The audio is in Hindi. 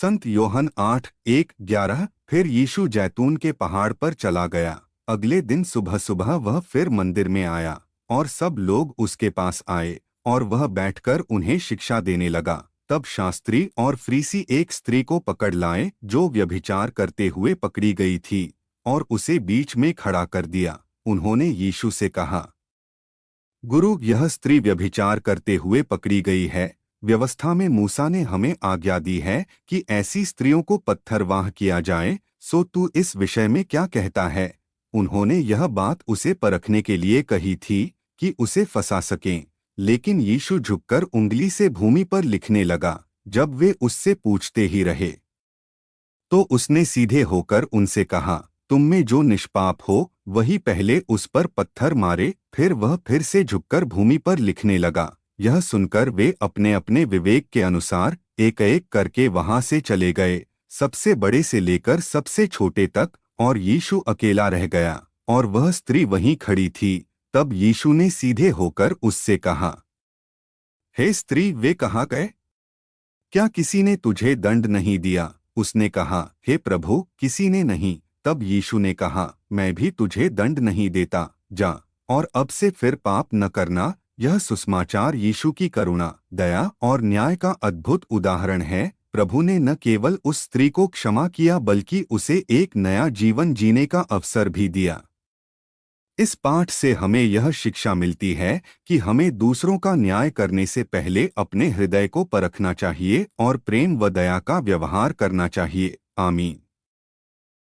संत योहन 8:1-11। फिर यीशु जैतून के पहाड़ पर चला गया। अगले दिन सुबह सुबह वह फिर मंदिर में आया और सब लोग उसके पास आए और वह बैठकर उन्हें शिक्षा देने लगा। तब शास्त्री और फरीसी एक स्त्री को पकड़ लाए जो व्यभिचार करते हुए पकड़ी गई थी और उसे बीच में खड़ा कर दिया। उन्होंने यीशु से कहा, गुरु, यह स्त्री व्यभिचार करते हुए पकड़ी गई है। व्यवस्था में मूसा ने हमें आज्ञा दी है कि ऐसी स्त्रियों को पत्थरवाह किया जाए। सो तू इस विषय में क्या कहता है? उन्होंने यह बात उसे परखने के लिए कही थी कि उसे फंसा सकें। लेकिन यीशु झुककर उंगली से भूमि पर लिखने लगा। जब वे उससे पूछते ही रहे तो उसने सीधे होकर उनसे कहा, तुम में जो निष्पाप हो वही पहले उस पर पत्थर मारे। फिर वह फिर से झुककर भूमि पर लिखने लगा। यह सुनकर वे अपने अपने विवेक के अनुसार एक एक करके वहां से चले गए, सबसे बड़े से लेकर सबसे छोटे तक, और यीशु अकेला रह गया और वह स्त्री वहीं खड़ी थी। तब यीशु ने सीधे होकर उससे कहा, हे स्त्री, वे कहाँ गए? क्या किसी ने तुझे दंड नहीं दिया? उसने कहा, हे प्रभु, किसी ने नहीं। तब यीशु ने कहा, मैं भी तुझे दंड नहीं देता, जा और अब से फिर पाप न करना। यह सुसमाचार यीशु की करुणा, दया और न्याय का अद्भुत उदाहरण है। प्रभु ने न केवल उस स्त्री को क्षमा किया बल्कि उसे एक नया जीवन जीने का अवसर भी दिया। इस पाठ से हमें यह शिक्षा मिलती है कि हमें दूसरों का न्याय करने से पहले अपने हृदय को परखना चाहिए और प्रेम व दया का व्यवहार करना चाहिए। आमीन।